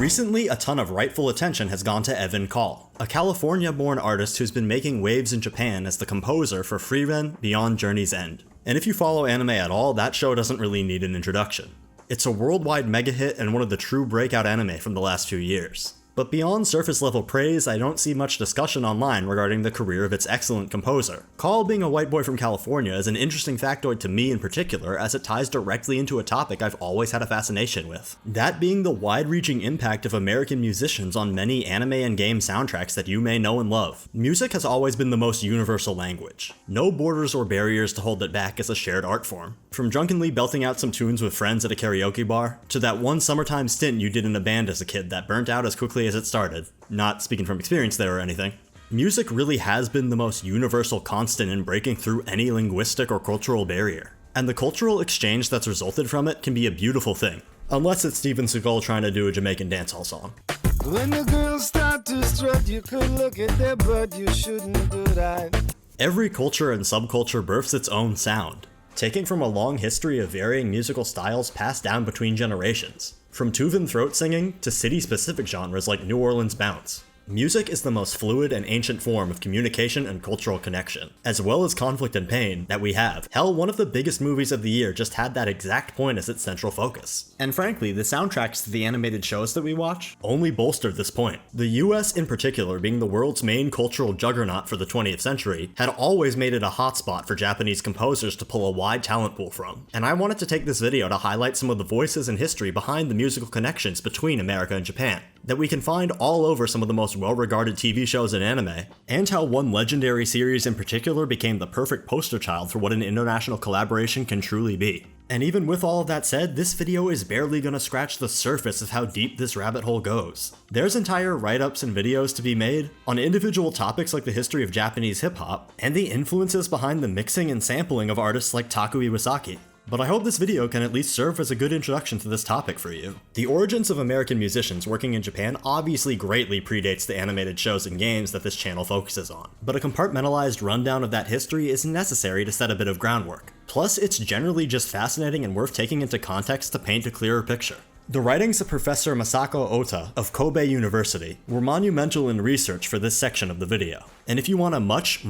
Recently, a ton of rightful attention has gone to Evan Call, a California-born artist who's been making waves in Japan as the composer for Frieren Beyond Journey's End. And if you follow anime at all, that show doesn't really need an introduction. It's a worldwide mega hit and one of the true breakout anime from the last few years. But beyond surface-level praise, I don't see much discussion online regarding the career of its excellent composer. Call being a white boy from California is an interesting factoid to me in particular, as it ties directly into a topic I've always had a fascination with. That being the wide-reaching impact of American musicians on many anime and game soundtracks that you may know and love. Music has always been the most universal language. No borders or barriers to hold it back as a shared art form. From drunkenly belting out some tunes with friends at a karaoke bar, to that one summertime stint you did in a band as a kid that burnt out as quickly as it started. Not speaking from experience there or anything. Music really has been the most universal constant in breaking through any linguistic or cultural barrier. And the cultural exchange that's resulted from it can be a beautiful thing. Unless it's Steven Seagal trying to do a Jamaican dancehall song. When the girls start to strut, you could look at their butt, you shouldn't do that. Every culture and subculture births its own sound, taking from a long history of varying musical styles passed down between generations. From Tuvan throat singing to city-specific genres like New Orleans bounce. Music is the most fluid and ancient form of communication and cultural connection, as well as conflict and pain, that we have. Hell, one of the biggest movies of the year just had that exact point as its central focus. And frankly, the soundtracks to the animated shows that we watch only bolster this point. The US in particular, being the world's main cultural juggernaut for the 20th century, had always made it a hotspot for Japanese composers to pull a wide talent pool from. And I wanted to take this video to highlight some of the voices and history behind the musical connections between America and Japan, that we can find all over some of the most well-regarded TV shows and anime, and how one legendary series in particular became the perfect poster child for what an international collaboration can truly be. And even with all of that said, this video is barely gonna scratch the surface of how deep this rabbit hole goes. There's entire write-ups and videos to be made on individual topics like the history of Japanese hip-hop, and the influences behind the mixing and sampling of artists like Taku Iwasaki. But I hope this video can at least serve as a good introduction to this topic for you. The origins of American musicians working in Japan obviously greatly predates the animated shows and games that this channel focuses on, but a compartmentalized rundown of that history is necessary to set a bit of groundwork. Plus, it's generally just fascinating and worth taking into context to paint a clearer picture. The writings of Professor Masako Ota of Kobe University were monumental in research for this section of the video. And if you want a much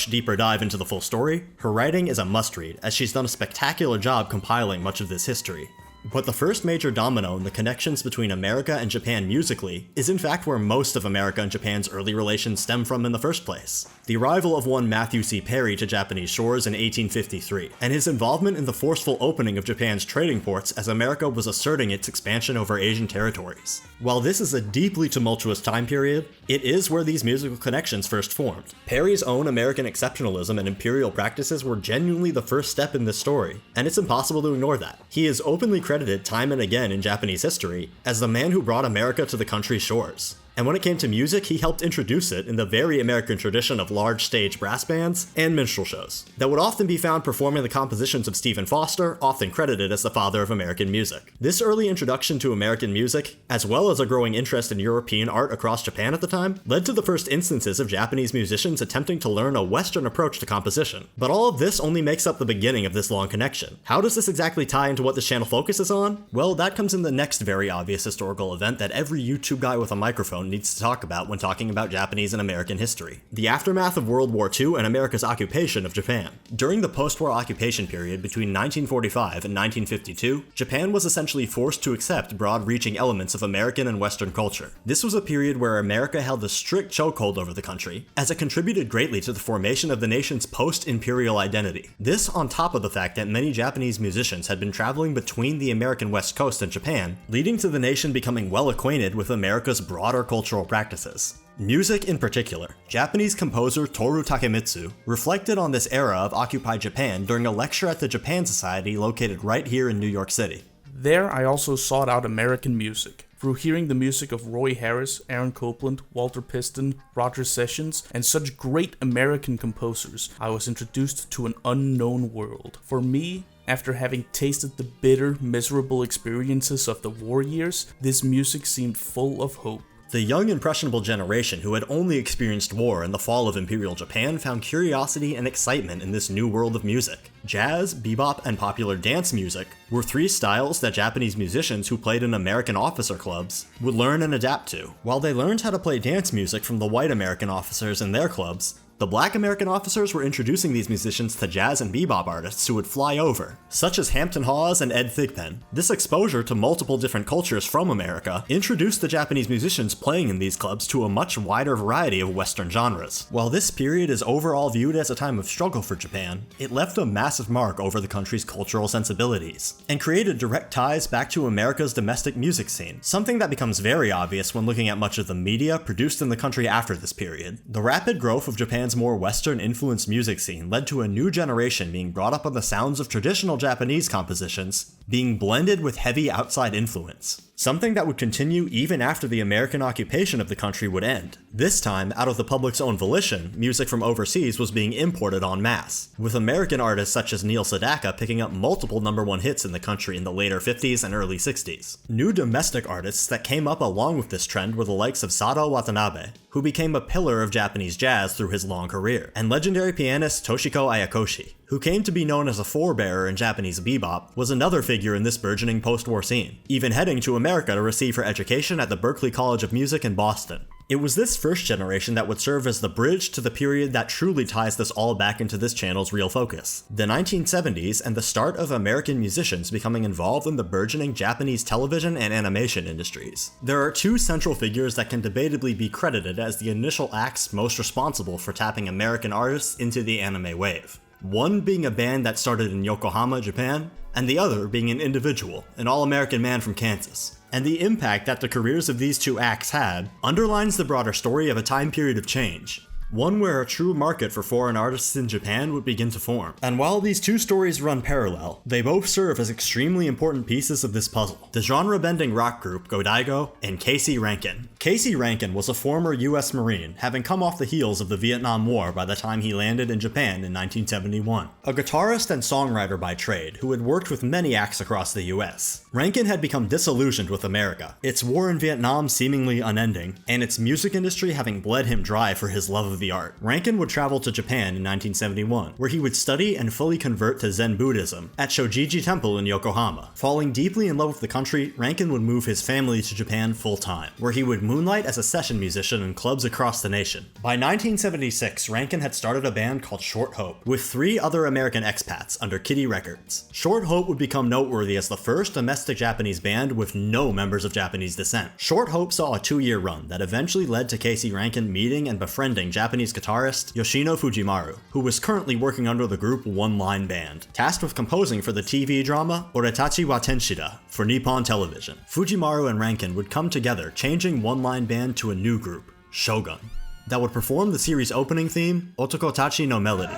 deeper dive into the full story, her writing is a must-read, as she's done a spectacular job compiling much of this history. But the first major domino in the connections between America and Japan musically is in fact where most of America and Japan's early relations stem from in the first place. The arrival of one Matthew C. Perry to Japanese shores in 1853, and his involvement in the forceful opening of Japan's trading ports as America was asserting its expansion over Asian territories. While this is a deeply tumultuous time period, it is where these musical connections first formed. Perry's own American exceptionalism and imperial practices were genuinely the first step in this story, and it's impossible to ignore that. He is openly credited time and again in Japanese history as the man who brought America to the country's shores. And when it came to music, he helped introduce it in the very American tradition of large stage brass bands and minstrel shows that would often be found performing the compositions of Stephen Foster, often credited as the father of American music. This early introduction to American music, as well as a growing interest in European art across Japan at the time, led to the first instances of Japanese musicians attempting to learn a Western approach to composition. But all of this only makes up the beginning of this long connection. How does this exactly tie into what this channel focuses on? Well, that comes in the next very obvious historical event that every YouTube guy with a microphone needs to talk about when talking about Japanese and American history: the aftermath of World War II and America's occupation of Japan. During the post-war occupation period between 1945 and 1952, Japan was essentially forced to accept broad-reaching elements of American and Western culture. This was a period where America held a strict chokehold over the country, as it contributed greatly to the formation of the nation's post-imperial identity. This on top of the fact that many Japanese musicians had been traveling between the American West Coast and Japan, leading to the nation becoming well acquainted with America's broader cultural practices. Music in particular. Japanese composer Toru Takemitsu reflected on this era of occupied Japan during a lecture at the Japan Society located right here in New York City. There I also sought out American music. Through hearing the music of Roy Harris, Aaron Copland, Walter Piston, Roger Sessions, and such great American composers, I was introduced to an unknown world. For me, after having tasted the bitter, miserable experiences of the war years, this music seemed full of hope. The young impressionable generation who had only experienced war and the fall of Imperial Japan found curiosity and excitement in this new world of music. Jazz, bebop, and popular dance music were three styles that Japanese musicians who played in American officer clubs would learn and adapt to. While they learned how to play dance music from the white American officers in their clubs, the black American officers were introducing these musicians to jazz and bebop artists who would fly over, such as Hampton Hawes and Ed Thigpen. This exposure to multiple different cultures from America introduced the Japanese musicians playing in these clubs to a much wider variety of Western genres. While this period is overall viewed as a time of struggle for Japan, it left a massive mark over the country's cultural sensibilities, and created direct ties back to America's domestic music scene, something that becomes very obvious when looking at much of the media produced in the country after this period. The rapid growth of Japan's more Western-influenced music scene led to a new generation being brought up on the sounds of traditional Japanese compositions being blended with heavy outside influence, something that would continue even after the American occupation of the country would end. This time, out of the public's own volition, music from overseas was being imported en masse, with American artists such as Neil Sedaka picking up multiple #1 hits in the country in the later 50s and early 60s. New domestic artists that came up along with this trend were the likes of Sado Watanabe, who became a pillar of Japanese jazz through his long career, and legendary pianist Toshiko Ayakoshi, who came to be known as a forebearer in Japanese bebop, was another figure in this burgeoning post-war scene, even heading to America to receive her education at the Berklee College of Music in Boston. It was this first generation that would serve as the bridge to the period that truly ties this all back into this channel's real focus, the 1970s and the start of American musicians becoming involved in the burgeoning Japanese television and animation industries. There are two central figures that can debatably be credited as the initial acts most responsible for tapping American artists into the anime wave. One being a band that started in Yokohama, Japan, and the other being an individual, an all-American man from Kansas. And the impact that the careers of these two acts had underlines the broader story of a time period of change, one where a true market for foreign artists in Japan would begin to form. And while these two stories run parallel, they both serve as extremely important pieces of this puzzle. The genre-bending rock group Godiego and Casey Rankin. Casey Rankin was a former US Marine, having come off the heels of the Vietnam War by the time he landed in Japan in 1971. A guitarist and songwriter by trade who had worked with many acts across the US. Rankin had become disillusioned with America, its war in Vietnam seemingly unending, and its music industry having bled him dry for his love of the art. Rankin would travel to Japan in 1971, where he would study and fully convert to Zen Buddhism at Shojiji Temple in Yokohama. Falling deeply in love with the country, Rankin would move his family to Japan full-time, where he would moonlight as a session musician in clubs across the nation. By 1976, Rankin had started a band called Short Hope, with 3 other American expats under Kitty Records. Short Hope would become noteworthy as the first domestic Japanese band with no members of Japanese descent. Short Hope saw a 2-year run that eventually led to Casey Rankin meeting and befriending Japanese guitarist Yoshino Fujimaru, who was currently working under the group One Line Band, tasked with composing for the TV drama Oretachi wa Tenshida for Nippon Television. Fujimaru and Rankin would come together, changing One Line Band to a new group, Shogun, that would perform the series' opening theme, Otokotachi no Melody.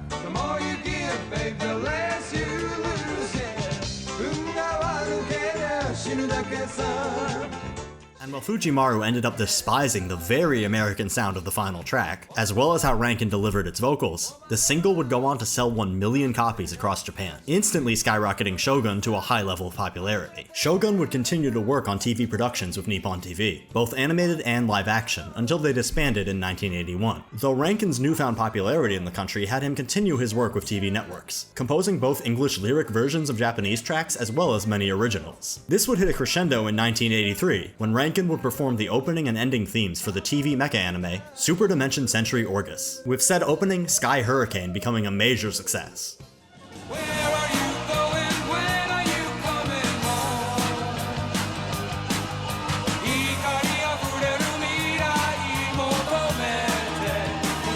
The more you give, babe, the less you lose, yeah. And while Fujimaru ended up despising the very American sound of the final track, as well as how Rankin delivered its vocals, the single would go on to sell 1 million copies across Japan, instantly skyrocketing Shogun to a high level of popularity. Shogun would continue to work on TV productions with Nippon TV, both animated and live action, until they disbanded in 1981. Though Rankin's newfound popularity in the country had him continue his work with TV networks, composing both English lyric versions of Japanese tracks as well as many originals. This would hit a crescendo in 1983, when Rankin would perform the opening and ending themes for the TV mecha anime Super Dimension Century Orgus, with said opening Sky Hurricane becoming a major success. Where are you going? When are you coming home? Hikari afureru mirai motomete.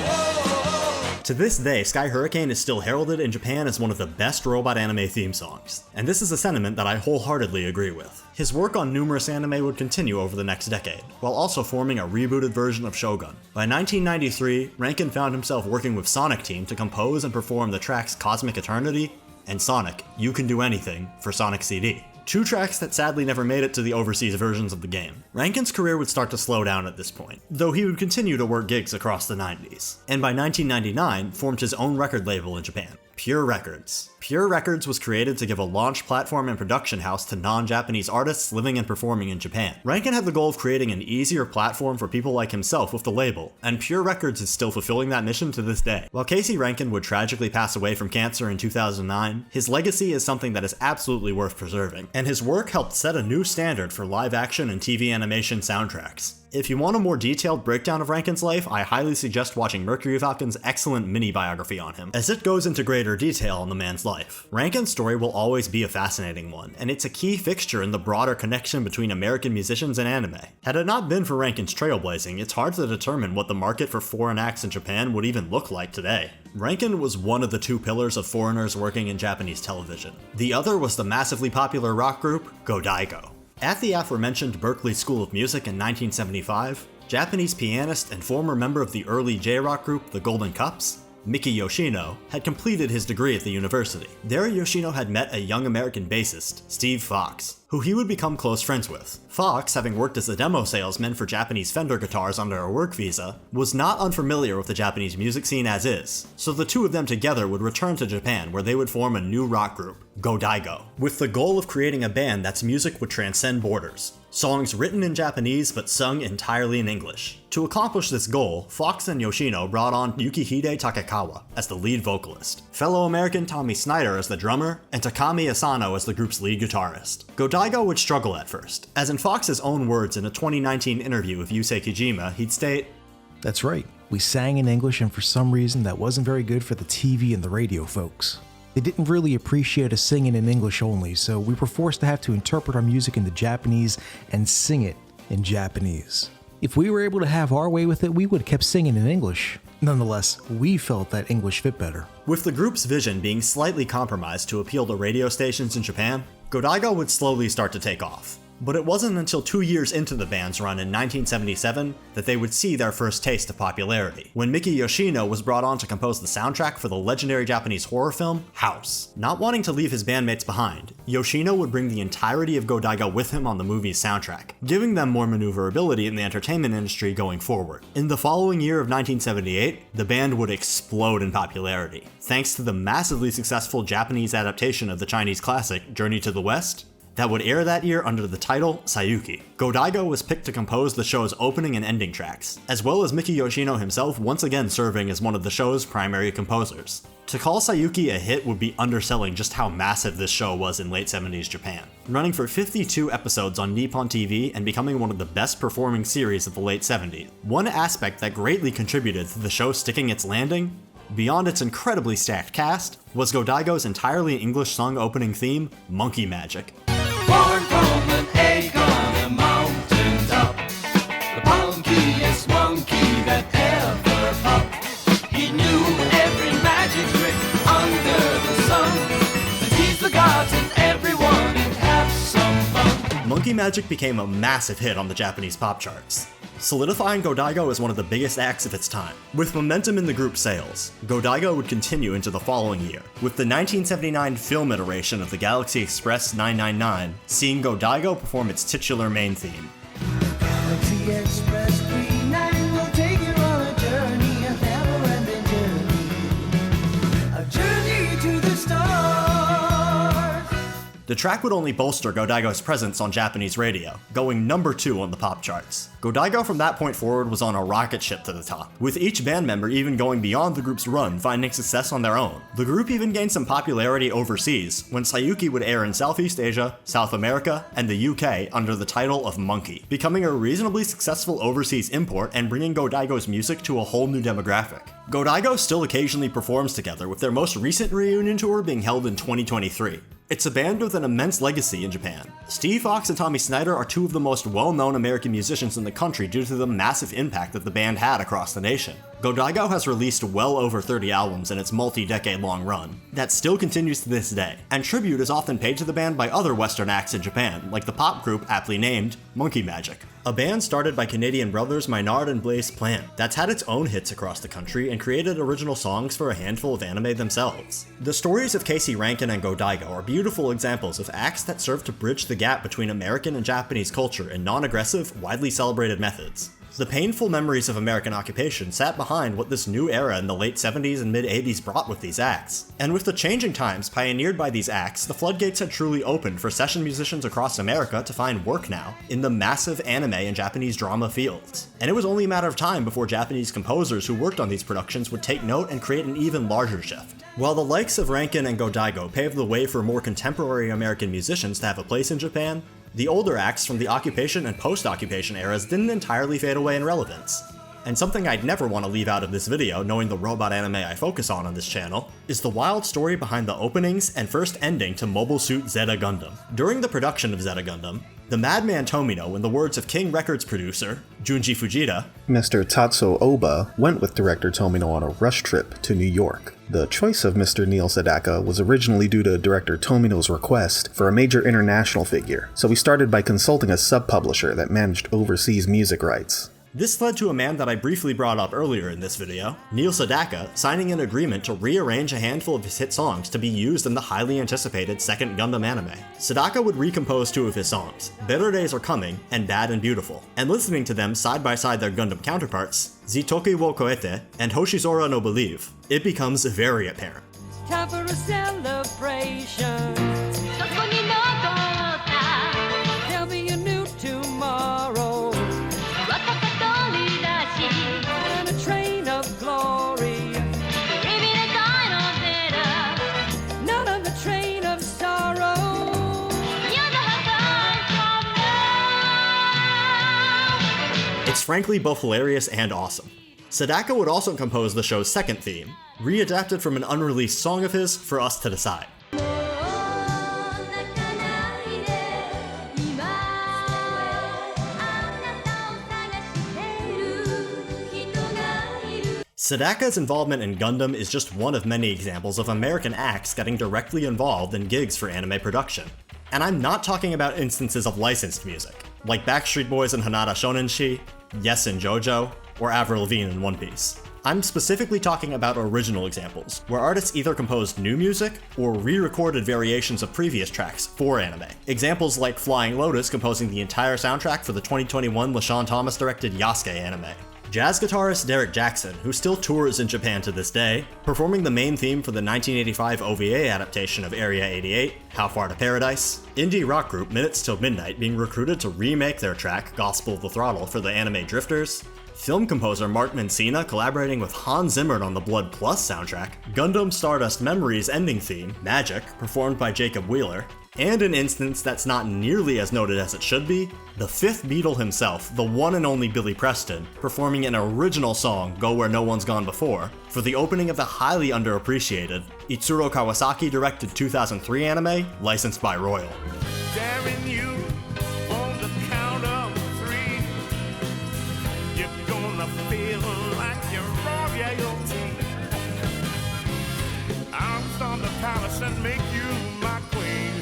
Whoa. To this day, Sky Hurricane is still heralded in Japan as one of the best robot anime theme songs, and this is a sentiment that I wholeheartedly agree with. His work on numerous anime would continue over the next decade, while also forming a rebooted version of Shogun. By 1993, Rankin found himself working with Sonic Team to compose and perform the tracks Cosmic Eternity and Sonic, You Can Do Anything for Sonic CD. 2 tracks that sadly never made it to the overseas versions of the game. Rankin's career would start to slow down at this point, though he would continue to work gigs across the 90s, and by 1999 formed his own record label in Japan. Pure Records. Pure Records was created to give a launch platform and production house to non-Japanese artists living and performing in Japan. Rankin had the goal of creating an easier platform for people like himself with the label, and Pure Records is still fulfilling that mission to this day. While Casey Rankin would tragically pass away from cancer in 2009, his legacy is something that is absolutely worth preserving, and his work helped set a new standard for live action and TV animation soundtracks. If you want a more detailed breakdown of Rankin's life, I highly suggest watching Mercury Falcon's excellent mini-biography on him, as it goes into greater detail on the man's life. Rankin's story will always be a fascinating one, and it's a key fixture in the broader connection between American musicians and anime. Had it not been for Rankin's trailblazing, it's hard to determine what the market for foreign acts in Japan would even look like today. Rankin was one of the two pillars of foreigners working in Japanese television. The other was the massively popular rock group, Godiego. At the aforementioned Berklee School of Music in 1975, Japanese pianist and former member of the early J-rock group the Golden Cups, Miki Yoshino, had completed his degree at the university. There, Yoshino had met a young American bassist, Steve Fox, who he would become close friends with. Fox, having worked as a demo salesman for Japanese Fender guitars under a work visa, was not unfamiliar with the Japanese music scene as is, so the two of them together would return to Japan where they would form a new rock group, Godiego, with the goal of creating a band that's music would transcend borders. Songs written in Japanese but sung entirely in English. To accomplish this goal, Fox and Yoshino brought on Yukihide Takekawa as the lead vocalist, fellow American Tommy Snyder as the drummer, and Takami Asano as the group's lead guitarist. Godiego would struggle at first, as in Fox's own words in a 2019 interview with Yusei Kijima, he'd state, "That's right, we sang in English and for some reason that wasn't very good for the TV and the radio folks. They didn't really appreciate us singing in English only, so we were forced to have to interpret our music into Japanese and sing it in Japanese. If we were able to have our way with it, we would have kept singing in English. Nonetheless, we felt that English fit better." With the group's vision being slightly compromised to appeal to radio stations in Japan, Godiego would slowly start to take off. But it wasn't until 2 years into the band's run in 1977 that they would see their first taste of popularity, when Miki Yoshino was brought on to compose the soundtrack for the legendary Japanese horror film, House. Not wanting to leave his bandmates behind, Yoshino would bring the entirety of Godiego with him on the movie's soundtrack, giving them more maneuverability in the entertainment industry going forward. In the following year of 1978, the band would explode in popularity, thanks to the massively successful Japanese adaptation of the Chinese classic Journey to the West, that would air that year under the title Sayuki. Godiego was picked to compose the show's opening and ending tracks, as well as Miki Yoshino himself once again serving as one of the show's primary composers. To call Sayuki a hit would be underselling just how massive this show was in late 70s Japan, running for 52 episodes on Nippon TV and becoming one of the best performing series of the late 70s. One aspect that greatly contributed to the show sticking its landing, beyond its incredibly stacked cast, was Godiego's entirely English-sung opening theme, Monkey Magic. Born from an egg on a mountain top, the punkiest monkey that ever popped. He knew every magic trick under the sun, to tease the gods and everyone and have some fun. Monkey Magic became a massive hit on the Japanese pop charts, solidifying Godiego as one of the biggest acts of its time. With momentum in the group's sales, Godiego would continue into the following year, with the 1979 film iteration of the Galaxy Express 999 seeing Godiego perform its titular main theme. Galaxy Express 39 will take you on a journey, a never-ending journey, a journey to the stars. The track would only bolster Godiego's presence on Japanese radio, going number 2 on the pop charts. Godiego from that point forward was on a rocket ship to the top, with each band member even going beyond the group's run, finding success on their own. The group even gained some popularity overseas, when Sayuki would air in Southeast Asia, South America, and the UK under the title of Monkey, becoming a reasonably successful overseas import and bringing Godiego's music to a whole new demographic. Godiego still occasionally performs together, with their most recent reunion tour being held in 2023. It's a band with an immense legacy in Japan. Steve Fox and Tommy Snyder are two of the most well-known American musicians in the country due to the massive impact that the band had across the nation. Godiego has released well over 30 albums in its multi-decade-long run that still continues to this day, and tribute is often paid to the band by other Western acts in Japan, like the pop group aptly named Monkey Magic, a band started by Canadian brothers Maynard and Blaise Plant that's had its own hits across the country and created original songs for a handful of anime themselves. The stories of Casey Rankin and Godiego are beautiful examples of acts that serve to bridge the gap between American and Japanese culture in non-aggressive, widely celebrated methods. The painful memories of American occupation sat behind what this new era in the late 70s and mid-80s brought with these acts. And with the changing times pioneered by these acts, the floodgates had truly opened for session musicians across America to find work now in the massive anime and Japanese drama fields. And it was only a matter of time before Japanese composers who worked on these productions would take note and create an even larger shift. While the likes of Rankin and Godiego paved the way for more contemporary American musicians to have a place in Japan, the older acts from the occupation and post-occupation eras didn't entirely fade away in relevance. And something I'd never want to leave out of this video, knowing the robot anime I focus on this channel, is the wild story behind the openings and first ending to Mobile Suit Zeta Gundam. During the production of Zeta Gundam, the Madman Tomino, in the words of King Records producer Junji Fujita, Mr. Tatsuo Oba went with director Tomino on a rush trip to New York. The choice of Mr. Neil Sedaka was originally due to director Tomino's request for a major international figure, so we started by consulting a sub-publisher that managed overseas music rights. This led to a man that I briefly brought up earlier in this video, Neil Sedaka, signing an agreement to rearrange a handful of his hit songs to be used in the highly anticipated second Gundam anime. Sedaka would recompose two of his songs, Better Days Are Coming and Bad and Beautiful, and listening to them side by side their Gundam counterparts, Zitoki wo Koete and Hoshizora no Believe, it becomes very apparent. Time for a celebration. There'll be a new tomorrow. On a train of glory. Not on the train of sorrow. It's frankly both hilarious and awesome. Sedaka would also compose the show's second theme, readapted from an unreleased song of his for us to decide. Sedaka's involvement in Gundam is just one of many examples of American acts getting directly involved in gigs for anime production. And I'm not talking about instances of licensed music, like Backstreet Boys and Hanada Shonenshi, Yes and JoJo, or Avril Lavigne in One Piece. I'm specifically talking about original examples, where artists either composed new music or re-recorded variations of previous tracks for anime. Examples like Flying Lotus composing the entire soundtrack for the 2021 LaShawn Thomas directed Yasuke anime. Jazz guitarist Derek Jackson, who still tours in Japan to this day, performing the main theme for the 1985 OVA adaptation of Area 88, How Far to Paradise. Indie rock group Minutes Till Midnight being recruited to remake their track Gospel of the Throttle for the anime Drifters. Film composer Mark Mancina collaborating with Hans Zimmer on the Blood Plus soundtrack, Gundam Stardust Memories ending theme, Magic, performed by Jacob Wheeler, and an instance that's not nearly as noted as it should be, the fifth Beatle himself, the one and only Billy Preston, performing an original song, Go Where No One's Gone Before, for the opening of the highly underappreciated Itsuro Kawasaki directed 2003 anime, licensed by Royal. Daring you on the count of three, you're gonna feel like you're royalty. Arms on the palace and make you my queen.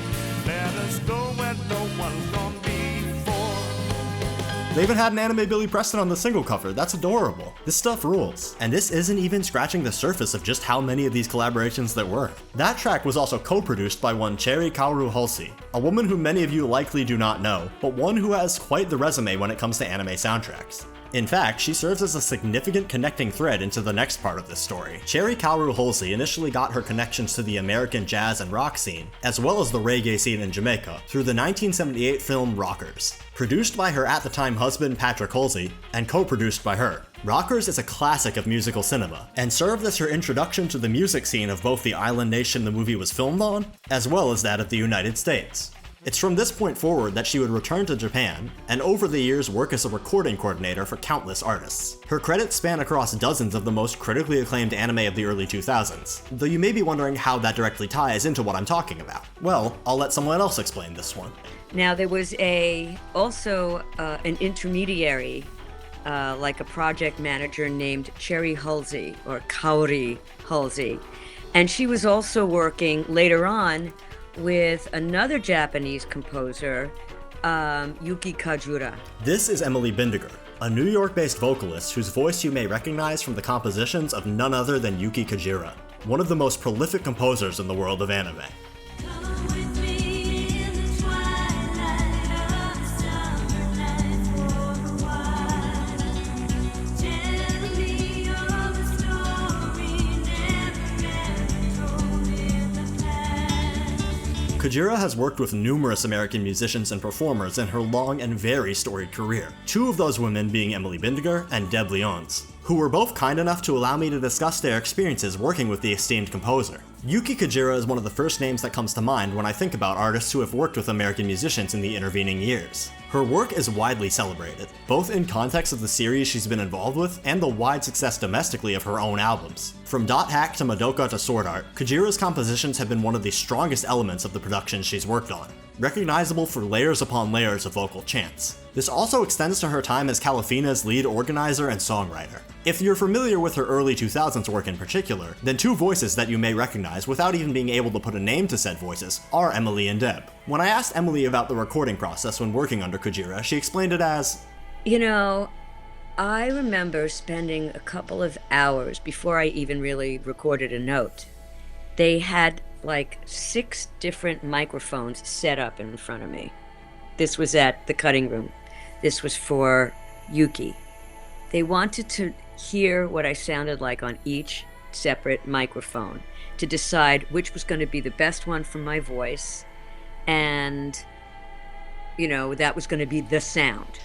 Let us go where no one's gone before. They even had an anime Billy Preston on the single cover. That's adorable. This stuff rules. And this isn't even scratching the surface of just how many of these collaborations there were. That track was also co-produced by one Cherry Kaoru Halsey, a woman who many of you likely do not know, but one who has quite the resume when it comes to anime soundtracks. In fact, she serves as a significant connecting thread into the next part of this story. Cherry Kaoru Halsey initially got her connections to the American jazz and rock scene, as well as the reggae scene in Jamaica, through the 1978 film Rockers. Produced by her at-the-time husband Patrick Halsey, and co-produced by her. Rockers is a classic of musical cinema, and served as her introduction to the music scene of both the island nation the movie was filmed on, as well as that of the United States. It's from this point forward that she would return to Japan, and over the years work as a recording coordinator for countless artists. Her credits span across dozens of the most critically acclaimed anime of the early 2000s, though you may be wondering how that directly ties into what I'm talking about. Well, I'll let someone else explain this one. Now there was also an intermediary, like a project manager named Cherry Halsey, or Kaori Halsey, and she was also working later on with another Japanese composer, Yuki Kajura. This is Emily Bindiger, a New York-based vocalist whose voice you may recognize from the compositions of none other than Yuki Kajura, one of the most prolific composers in the world of anime. Kujira has worked with numerous American musicians and performers in her long and very storied career, two of those women being Emily Bindiger and Deb Leons, who were both kind enough to allow me to discuss their experiences working with the esteemed composer. Yuki Kujira is one of the first names that comes to mind when I think about artists who have worked with American musicians in the intervening years. Her work is widely celebrated, both in context of the series she's been involved with and the wide success domestically of her own albums. From Dot Hack to Madoka to Sword Art, Kujira's compositions have been one of the strongest elements of the productions she's worked on, recognizable for layers upon layers of vocal chants. This also extends to her time as Calafina's lead organizer and songwriter. If you're familiar with her early 2000s work in particular, then two voices that you may recognize without even being able to put a name to said voices are Emily and Deb. When I asked Emily about the recording process when working under Kujira, she explained it as, You know, I remember spending a couple of hours before I even really recorded a note. They had like 6 different microphones set up in front of me. This was at the cutting room. This was for Yuki. They wanted to hear what I sounded like on each separate microphone to decide which was going to be the best one for my voice, and that was going to be the sound.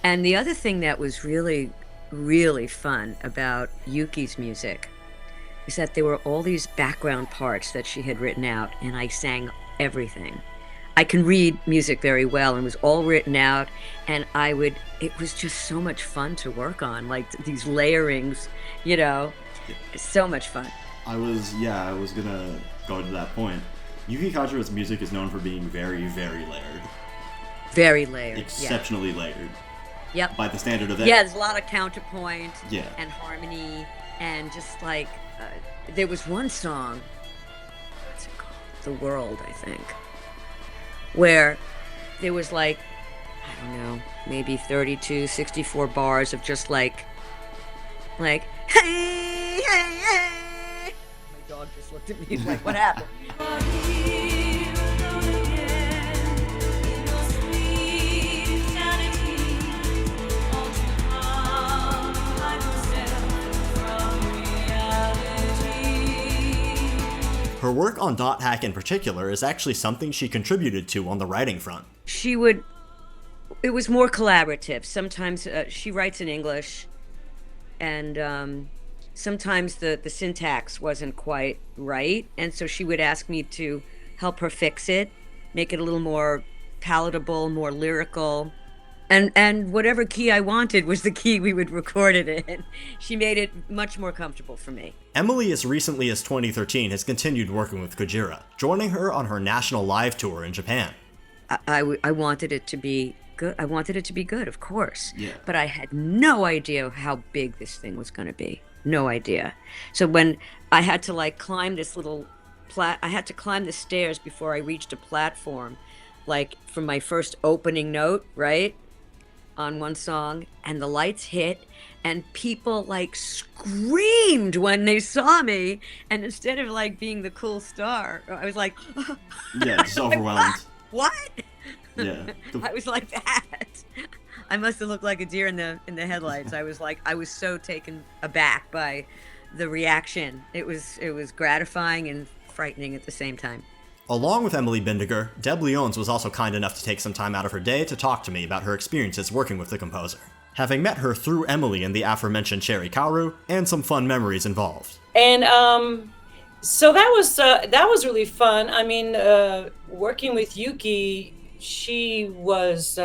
And the other thing that was really, really fun about Yuki's music is that there were all these background parts that she had written out, and I sang everything. I can read music very well, and it was all written out, and it was just so much fun to work on, like these layerings, so much fun. I was gonna go to that point. Yuki Kajira's music is known for being very, very layered. Very layered. Exceptionally layered. Yep. By the standard of that. Yeah, there's a lot of counterpoint Yeah. and harmony, and just like, there was one song, what's it called? The World, I think, where there was like, I don't know, maybe 32, 64 bars of just like, hey, hey, hey. My dog just looked at me like, what happened? Her work on Dot Hack in particular is actually something she contributed to on the writing front. It was more collaborative. Sometimes she writes in English, and sometimes the syntax wasn't quite right, and so she would ask me to help her fix it, make it a little more palatable, more lyrical. And whatever key I wanted was the key we would record it in. She made it much more comfortable for me. Emily, as recently as 2013, has continued working with Kujira, joining her on her national live tour in Japan. I wanted it to be good. I wanted it to be good, of course. Yeah. But I had no idea how big this thing was going to be. No idea. So when I had to like climb this little I had to climb the stairs before I reached a platform, like from my first opening note, right? On one song, and the lights hit, and people like screamed when they saw me, and instead of like being the cool star, I was like, Yeah, just overwhelmed. What? Yeah. I was like that. I must have looked like a deer in the headlights. I was so taken aback by the reaction. It was gratifying and frightening at the same time. Along with Emily Bindiger, Deb Leons was also kind enough to take some time out of her day to talk to me about her experiences working with the composer, having met her through Emily in the aforementioned Cherry Kaoru, and some fun memories involved. And so that was really fun. I mean, working with Yuki, she was,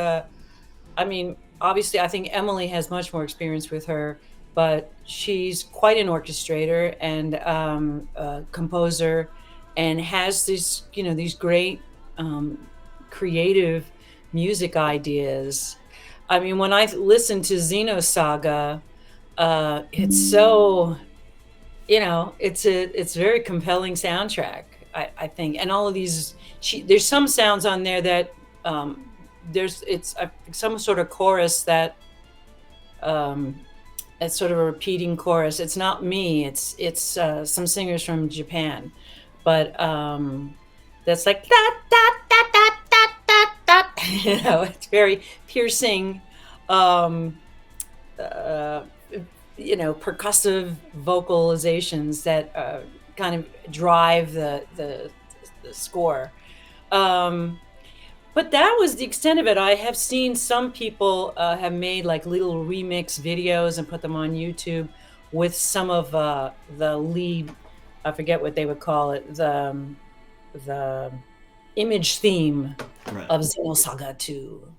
obviously I think Emily has much more experience with her, but she's quite an orchestrator and a composer, and has these great creative music ideas. I mean, when I listen to Xenosaga, it's so, it's a very compelling soundtrack, I think. And all of these, there's some sounds on there that it's some sort of chorus that it's sort of a repeating chorus. It's not me. It's some singers from Japan. But that's like da da da da da da da. It's very piercing, percussive vocalizations that kind of drive the score. But that was the extent of it. I have seen some people have made like little remix videos and put them on YouTube with some of the lead, I forget what they would call it, the image theme of Xenosaga 2.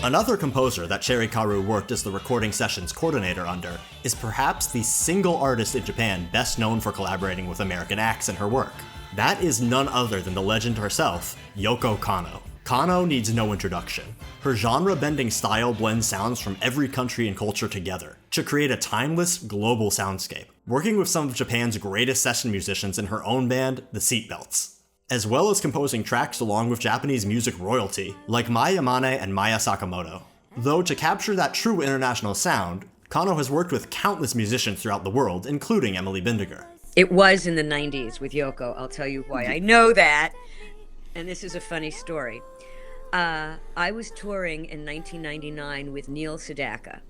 Another composer that Cherry Karu worked as the recording sessions coordinator under is perhaps the single artist in Japan best known for collaborating with American acts in her work. That is none other than the legend herself, Yoko Kanno. Kanno needs no introduction. Her genre-bending style blends sounds from every country and culture together to create a timeless, global soundscape, working with some of Japan's greatest session musicians in her own band, the Seatbelts, as well as composing tracks along with Japanese music royalty, like Mai Yamane and Maya Sakamoto. Though to capture that true international sound, Kanno has worked with countless musicians throughout the world, including Emily Bindiger. It was in the 90s with Yoko. I'll tell you why I know that. And this is a funny story. I was touring in 1999 with Neil Sedaka.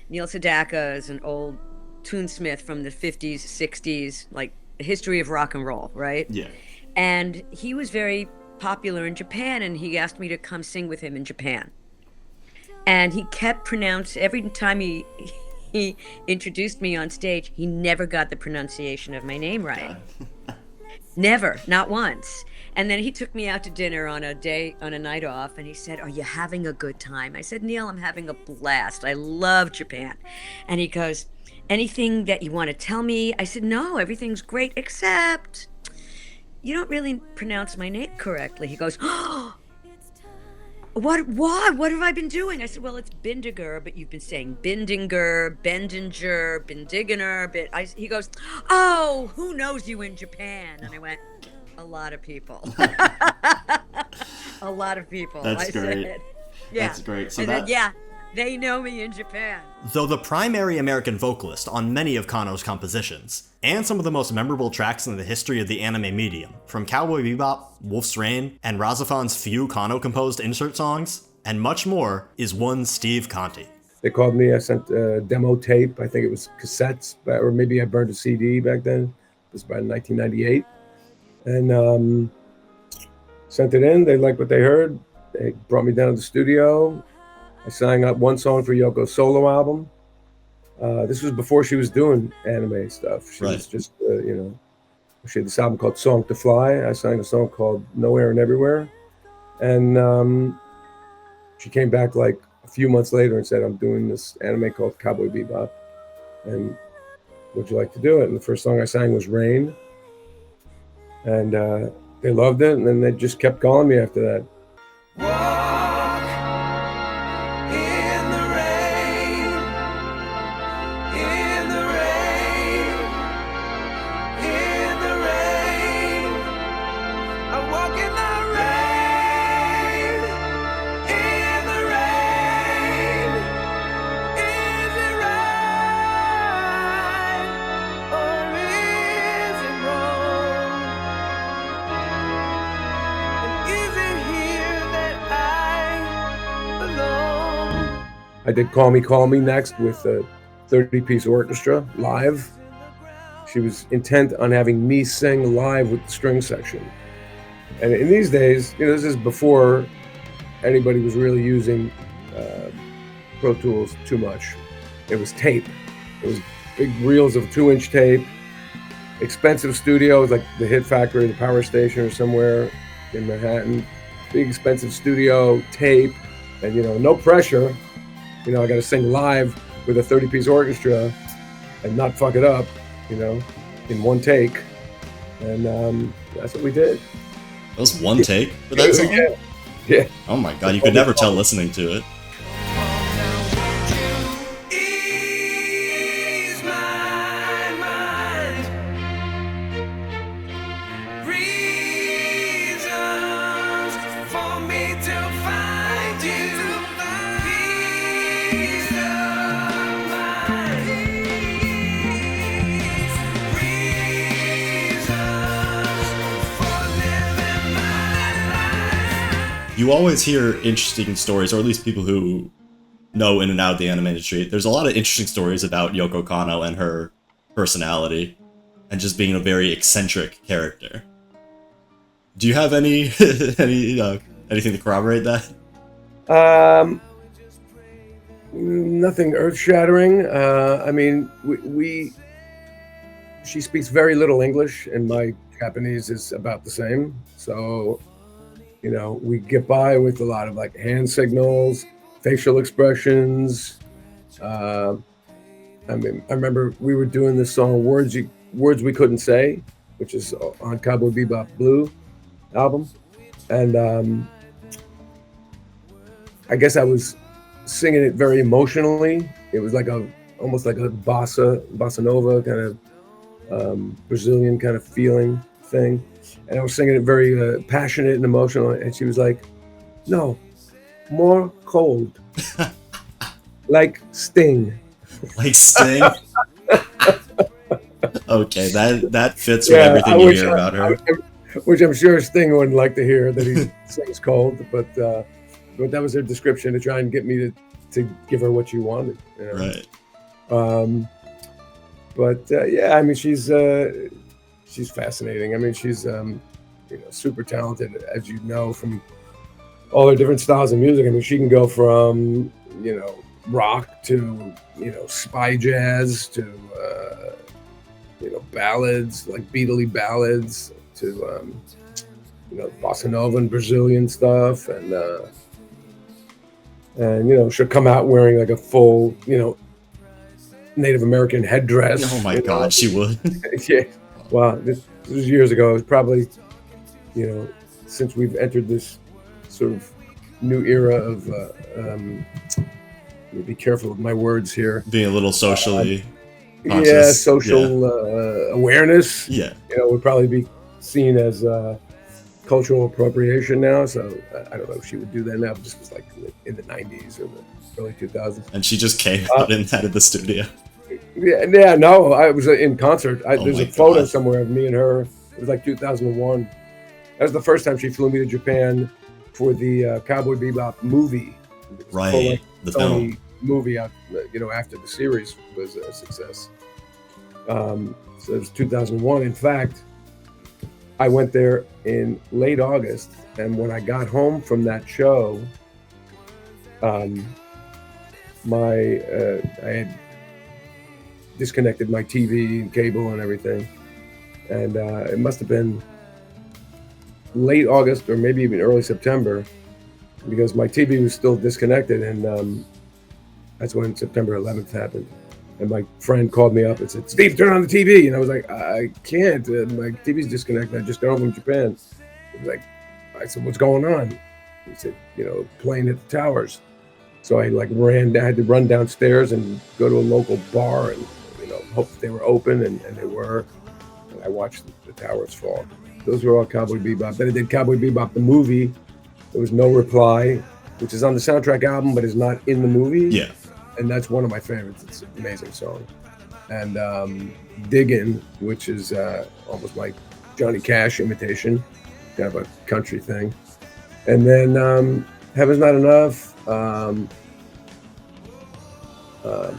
Neil Sedaka is an old tunesmith from the 50s, 60s, like the history of rock and roll, right? Yeah. And he was very popular in Japan, and he asked me to come sing with him in Japan. And he kept pronouncing, every time he introduced me on stage, he never got the pronunciation of my name right. Never, not once. And then he took me out to dinner on a night off, and he said, "Are you having a good time?" I said, "Neil, I'm having a blast. I love Japan." And he goes, "Anything that you want to tell me?" I said, "No, everything's great, except you don't really pronounce my name correctly." He goes, "Oh, what have I been doing?" I said, "Well, it's Bindiger, but you've been saying Bindinger, Bendinger, Bindigener." He goes, "Oh, who knows you in Japan?" And I went, "A lot of people." A lot of people. That's great. Said, yeah. That's great. So I said, yeah, they know me in Japan. Though the primary American vocalist on many of Kanno's compositions, and some of the most memorable tracks in the history of the anime medium, from Cowboy Bebop, Wolf's Rain, and Razafan's few Kanno-composed insert songs, and much more, is one Steve Conti. They called me, I sent a demo tape, I think it was cassettes, or maybe I burned a CD back then. It was about 1998. And sent it in, they liked what they heard. They brought me down to the studio. I sang up one song for Yoko's solo album. This was before she was doing anime stuff. She was just, she had this album called Song to Fly. I sang a song called Nowhere and Everywhere. And she came back like a few months later and said, "I'm doing this anime called Cowboy Bebop. And would you like to do it?" And the first song I sang was Rain. And they loved it. And then they just kept calling me after that. Walk in the rain, in the rain, in the rain. I walk in the rain, in the rain. Is it right or is it wrong? And is it here that I belong? I did Call Me next with a 30-piece orchestra live. She was intent on having me sing live with the string section. And in these days, this is before anybody was really using Pro Tools too much. It was tape. It was big reels of 2-inch tape, expensive studios like the Hit Factory, the Power Station, or somewhere in Manhattan. Big expensive studio, tape, and no pressure. I got to sing live with a 30-piece orchestra and not fuck it up, in one take. And that's what we did. That was one take for that song? Yeah. Oh my god, you could never tell listening to it. Ease my mind. Reasons for me to find you. Peace of mind. You always hear interesting stories, or at least people who know in and out of the anime industry. There's a lot of interesting stories about Yoko Kanno and her personality, and just being a very eccentric character. Do you have any anything to corroborate that? Nothing earth-shattering. I mean, she speaks very little English, and my Japanese is about the same. So, you know, we get by with a lot of like hand signals, facial expressions. I mean, I remember we were doing this song "Words We Couldn't Say," which is on Cowboy Bebop Blue album, and I guess I was singing it very emotionally. It was like almost like a bossa nova kind of Brazilian kind of feeling thing, and I was singing it very passionate and emotional. And she was like, "No, more cold, like Sting." Like Sting. Okay, that fits with everything you hear about her. Which I'm sure Sting wouldn't like to hear, that he sings cold, but that was her description to try and get me to give her what she wanted. You know? Right. But yeah, I mean, she's fascinating. I mean, she's super talented, as you know, from all her different styles of music. I mean, she can go from rock to spy jazz to ballads, like Beatley ballads, to bossa nova and Brazilian stuff, and she'll come out wearing like a full Native American headdress. Oh my God, she would. Yeah. Wow, this was years ago. It was probably since we've entered this sort of new era of be careful with my words here. Being a little socially conscious. Yeah, social awareness. Yeah. Would probably be seen as cultural appropriation now. So I don't know if she would do that now. But this was like in the 90s or the early 2000s. And she just came out in that in the studio. Yeah, no, I was in concert. There's a photo God. somewhere of me and her. It was like 2001. That was the first time she flew me to Japan for the Cowboy Bebop movie. Right, the film movie out, after the series was a success. So it was 2001. In fact, I went there in late August, and when I got home from that show, I had disconnected my TV and cable and everything, and it must have been late August or maybe even early September, because my TV was still disconnected, and that's when September 11th happened. And my friend called me up and said, "Steve, turn on the TV." And I was like, "I can't. My TV's disconnected. I just got home from Japan." I said, "What's going on?" He said, "Playing at the towers." So I had to run downstairs and go to a local bar and hope that they were open, and they were. And I watched the towers fall. Those were all Cowboy Bebop. Then I did Cowboy Bebop the movie. There was No Reply, which is on the soundtrack album but is not in the movie. Yeah. And that's one of my favorites. It's an amazing song. And Diggin', which is almost like Johnny Cash imitation, kind of a country thing. And then Heaven's Not Enough,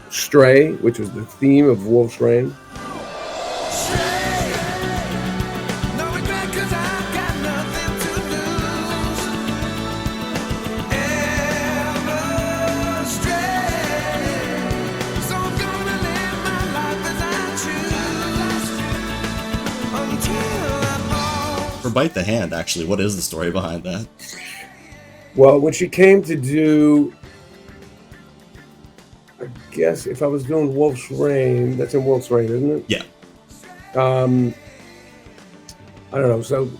Stray, which was the theme of Wolf's Rain. For Bite the Hand, actually, what is the story behind that? Well, when she came to do, I guess if I was doing Wolf's Rain, that's in Wolf's Rain, isn't it? Yeah. I don't know. So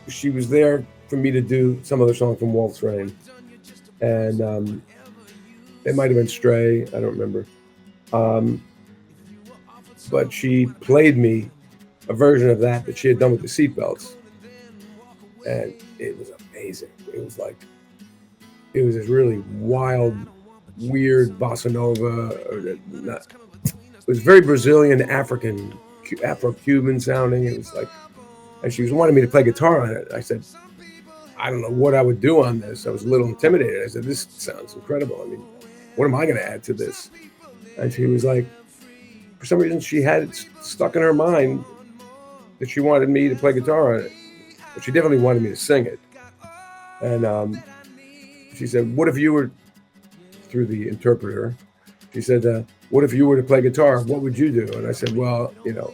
she was there for me to do some other song from Wolf's Rain. And it might have been Stray. I don't remember. But she played me a version of that she had done with the seatbelts. And it was amazing. It was this really wild, weird bossa nova. It was very Brazilian, African, Afro-Cuban sounding. It was and she was wanting me to play guitar on it. I said, I don't know what I would do on this. I was a little intimidated. I said, this sounds incredible. I mean, what am I going to add to this? And she was like, for some reason, she had it stuck in her mind that she wanted me to play guitar on it. But she definitely wanted me to sing it. And she said, what if you were, through the interpreter, she said, what if you were to play guitar? What would you do? And I said, well,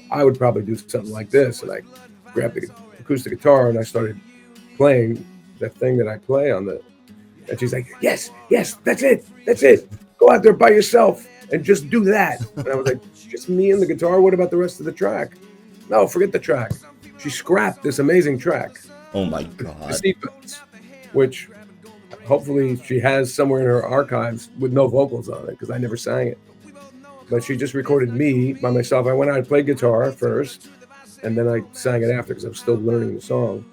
I would probably do something like this. And I grabbed the acoustic guitar and I started playing that thing that I play on the, and she's like, yes, that's it. Go out there by yourself and just do that. And I was like, just me and the guitar? What about the rest of the track? No, forget the track. She scrapped this amazing track. Oh my God. The sequence, which hopefully she has somewhere in her archives with no vocals on it, because I never sang it. But she just recorded me by myself. I went out and played guitar first, and then I sang it after because I was still learning the song.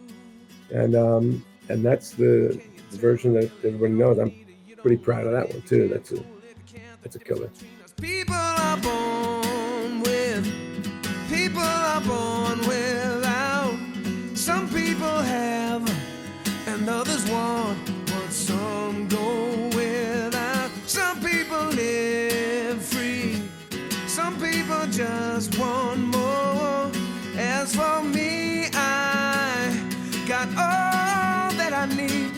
And that's the version that everybody knows. I'm pretty proud of that one too. That's a killer. People are born with, people are born without. Some people have, and others want what some go without. Some people live free, some people just want more. As for me, I got all that I need.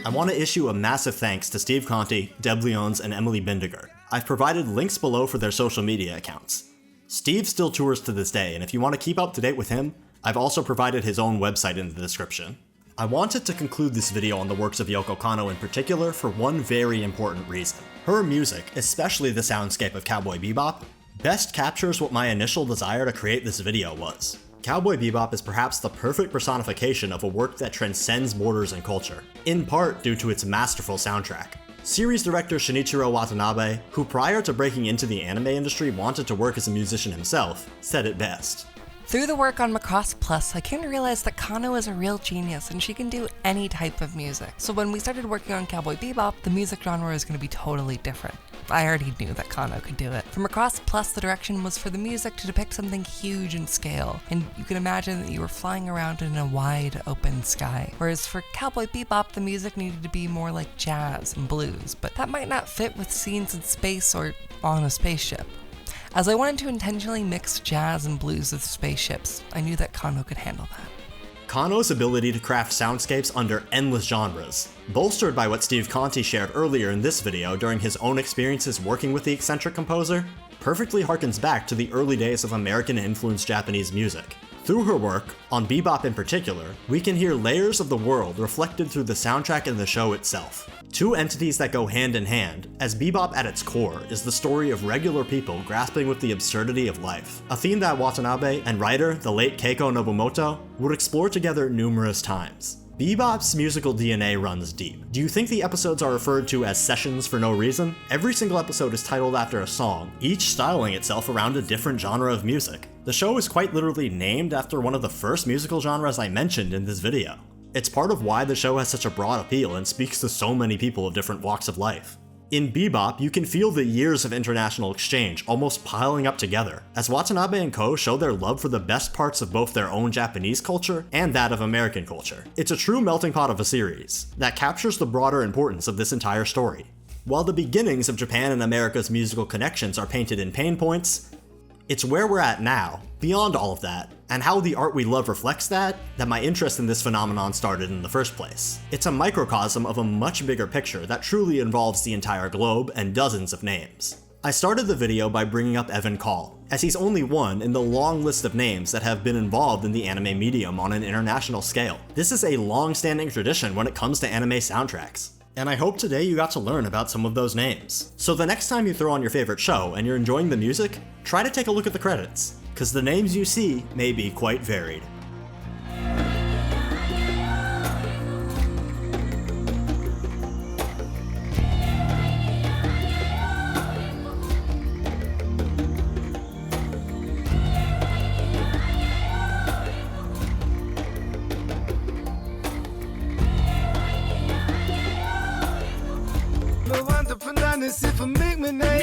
I want to issue a massive thanks to Steve Conti, Deb Leons, and Emily Bindiger. I've provided links below for their social media accounts. Steve still tours to this day, and if you want to keep up to date with him, I've also provided his own website in the description. I wanted to conclude this video on the works of Yoko Kanno in particular for one very important reason. Her music, especially the soundscape of Cowboy Bebop, best captures what my initial desire to create this video was. Cowboy Bebop is perhaps the perfect personification of a work that transcends borders and culture, in part due to its masterful soundtrack. Series director Shinichiro Watanabe, who prior to breaking into the anime industry wanted to work as a musician himself, said it best. Through the work on Macross Plus, I came to realize that Kanno is a real genius and she can do any type of music. So when we started working on Cowboy Bebop, the music genre is going to be totally different. I already knew that Kanno could do it. For Macross Plus, the direction was for the music to depict something huge in scale, and you can imagine that you were flying around in a wide, open sky. Whereas for Cowboy Bebop, the music needed to be more like jazz and blues, but that might not fit with scenes in space or on a spaceship. As I wanted to intentionally mix jazz and blues with spaceships, I knew that Kanno could handle that. Kanno's ability to craft soundscapes under endless genres, bolstered by what Steve Conti shared earlier in this video during his own experiences working with the eccentric composer, perfectly harkens back to the early days of American-influenced Japanese music. Through her work, on Bebop in particular, we can hear layers of the world reflected through the soundtrack and the show itself. Two entities that go hand in hand, as Bebop at its core is the story of regular people grasping with the absurdity of life, a theme that Watanabe and writer, the late Keiko Nobumoto, would explore together numerous times. Bebop's musical DNA runs deep. Do you think the episodes are referred to as sessions for no reason? Every single episode is titled after a song, each styling itself around a different genre of music. The show is quite literally named after one of the first musical genres I mentioned in this video. It's part of why the show has such a broad appeal and speaks to so many people of different walks of life. In Bebop, you can feel the years of international exchange almost piling up together, as Watanabe and co show their love for the best parts of both their own Japanese culture and that of American culture. It's a true melting pot of a series that captures the broader importance of this entire story. While the beginnings of Japan and America's musical connections are painted in pain points, it's where we're at now, beyond all of that, and how the art we love reflects that my interest in this phenomenon started in the first place. It's a microcosm of a much bigger picture that truly involves the entire globe and dozens of names. I started the video by bringing up Evan Call, as he's only one in the long list of names that have been involved in the anime medium on an international scale. This is a long-standing tradition when it comes to anime soundtracks. And I hope today you got to learn about some of those names. So the next time you throw on your favorite show and you're enjoying the music, try to take a look at the credits, because the names you see may be quite varied.